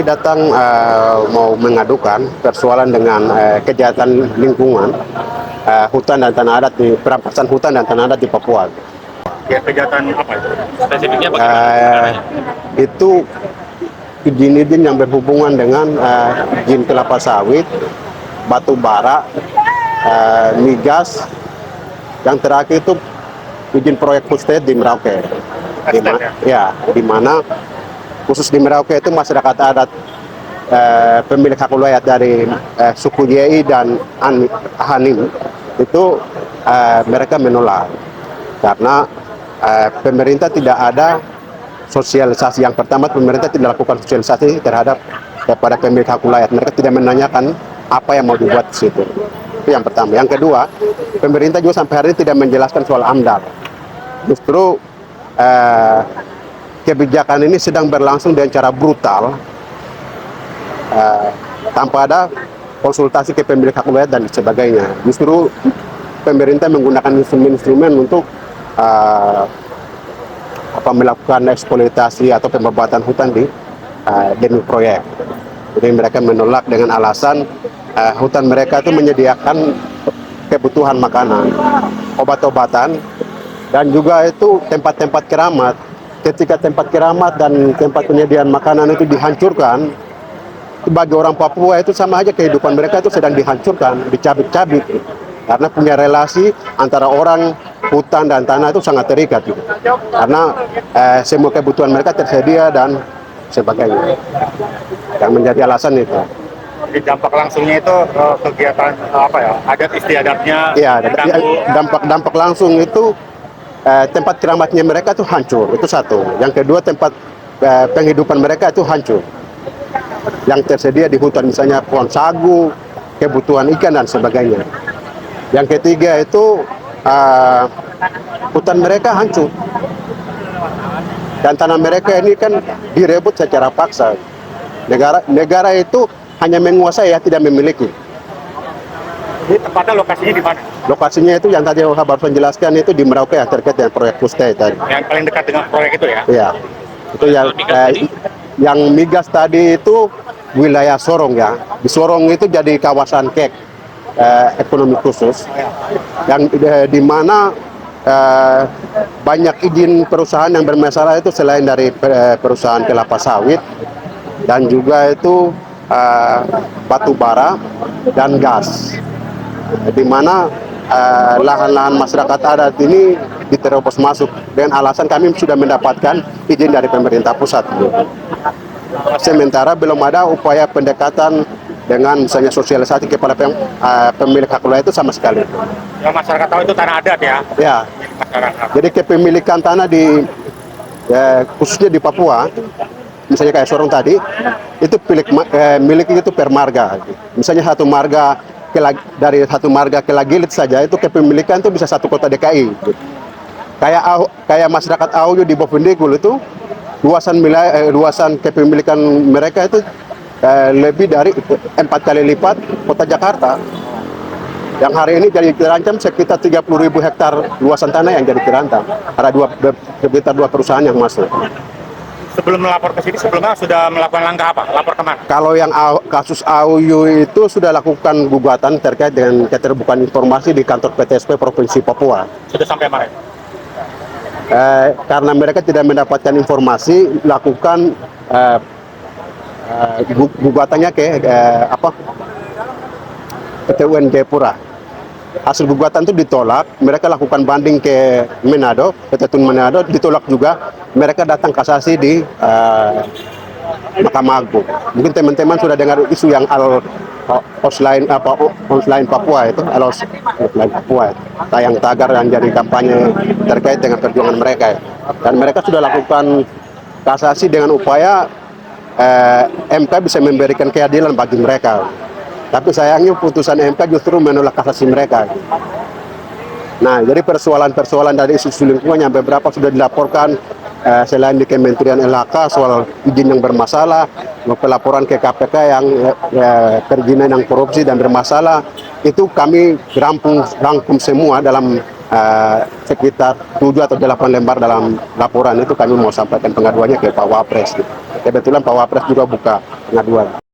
kami datang mau mengadukan persoalan dengan kejahatan lingkungan hutan dan tanah adat di perampasan hutan dan tanah adat di Papua. Ya, kejahatan apa itu? Spesifiknya Itu izin-izin yang berhubungan dengan izin kelapa sawit, batu bara, migas, yang terakhir itu izin proyek food estate di Merauke. Di mana khusus di Merauke itu masyarakat adat pemilik hak wilayah dari suku Yei dan Hanim itu mereka menolak karena pemerintah tidak ada sosialisasi. Yang pertama, pemerintah tidak lakukan sosialisasi terhadap kepada pemilik hak wilayah. Mereka tidak menanyakan apa yang mau dibuat di situ. Itu yang pertama. Yang kedua, pemerintah juga sampai hari ini tidak menjelaskan soal AMDAL. Justru kebijakan ini sedang berlangsung dengan cara brutal, tanpa ada konsultasi ke pemilik hak wilayah dan sebagainya. Justru pemerintah menggunakan instrumen-instrumen untuk melakukan eksploitasi atau pembebatan hutan demi proyek. Jadi mereka menolak dengan alasan hutan mereka itu menyediakan kebutuhan makanan, obat-obatan, dan juga itu tempat-tempat keramat. Ketika tempat keramat dan tempat penyediaan makanan itu dihancurkan, bagi orang Papua itu sama aja kehidupan mereka itu sedang dihancurkan, dicabik-cabik. Karena punya relasi antara orang, hutan, dan tanah itu sangat terikat gitu. Karena semua kebutuhan mereka tersedia dan sebagainya. Yang menjadi alasan itu. Di dampak langsungnya itu kegiatan apa ya? Adat istiadatnya. Iya, dampak langsung itu tempat keramatnya mereka itu hancur, itu satu. Yang kedua, tempat penghidupan mereka itu hancur. Yang tersedia di hutan misalnya pohon sagu, kebutuhan ikan dan sebagainya. Yang ketiga itu hutan mereka hancur. Dan tanah mereka ini kan direbut secara paksa. Negara itu hanya menguasai, ya tidak memiliki. Jadi tempatnya lokasinya di mana? Lokasinya itu yang tadi saya baru menjelaskan itu di Merauke, ya, terkait dengan proyek food estate tadi. Yang paling dekat dengan proyek itu ya? Iya. Itu yang migas tadi itu wilayah Sorong, ya. Di Sorong itu jadi kawasan KEK, ekonomi khusus, yang di mana banyak izin perusahaan yang bermasalah itu selain dari perusahaan kelapa sawit dan juga itu batu bara dan gas, di mana lahan-lahan masyarakat adat ini diterobos masuk dengan alasan kami sudah mendapatkan izin dari pemerintah pusat. Sementara belum ada upaya pendekatan dengan misalnya sosialisasi kepada pemilik hak wilayah itu sama sekali. Yang masyarakat tahu itu tanah adat ya? Ya. Masyarakat. Jadi kepemilikan tanah khususnya di Papua, misalnya kayak Sorong tadi, itu milik itu per marga. Misalnya dari satu marga ke Lagilit saja itu kepemilikan itu bisa satu kota DKI. Kayak masyarakat Auyu di Bovendigul itu luasan kepemilikan mereka itu lebih dari 4 kali lipat kota Jakarta. Yang hari ini jadi terancam sekitar 30.000 hektar luasan tanah yang jadi terancam. Ada sekitar dua perusahaan yang masuk. Sebelum melapor ke sini, sebelumnya sudah melakukan langkah apa? Lapor kemana? Kalau yang kasus AUU itu sudah lakukan gugatan terkait dengan keterbukaan informasi di kantor PTSP Provinsi Papua. Sudah sampai mana? Karena mereka tidak mendapatkan informasi, lakukan gugatannya ke PT UN Jayapura. Hasil gugatan itu ditolak, mereka lakukan banding ke Manado, PT Tun Manado, ditolak juga. Mereka datang kasasi di Mahkamah Agung. Mungkin teman-teman sudah dengar isu yang Hotline Papua itu, Hotline Papua, tayang tagar yang jadi kampanye terkait dengan perjuangan mereka. Dan mereka sudah lakukan kasasi dengan upaya MK bisa memberikan keadilan bagi mereka. Tapi sayangnya putusan MK justru menolak kasasi mereka. Nah, jadi persoalan dari isu lingkungan yang beberapa sudah dilaporkan selain di Kementerian LHK soal izin yang bermasalah, pelaporan ke KPK yang perizinan yang korupsi dan bermasalah, itu kami rangkum semua dalam sekitar 7 atau 8 lembar dalam laporan itu kami mau sampaikan pengaduannya ke Pak Wapres. kebetulan Pak Wapres juga buka pengaduan.